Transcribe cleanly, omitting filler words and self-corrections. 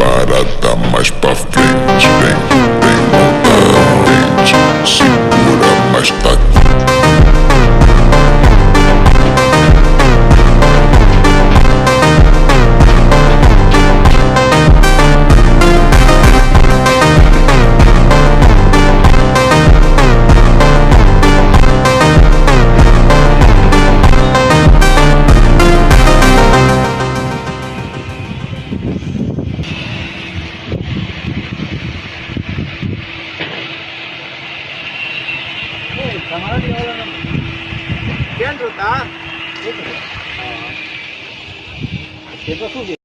parada mais pra frente. Vem lentamente, segura, mas tá. Camarada, olha dentro, tá? Dentro pra subir.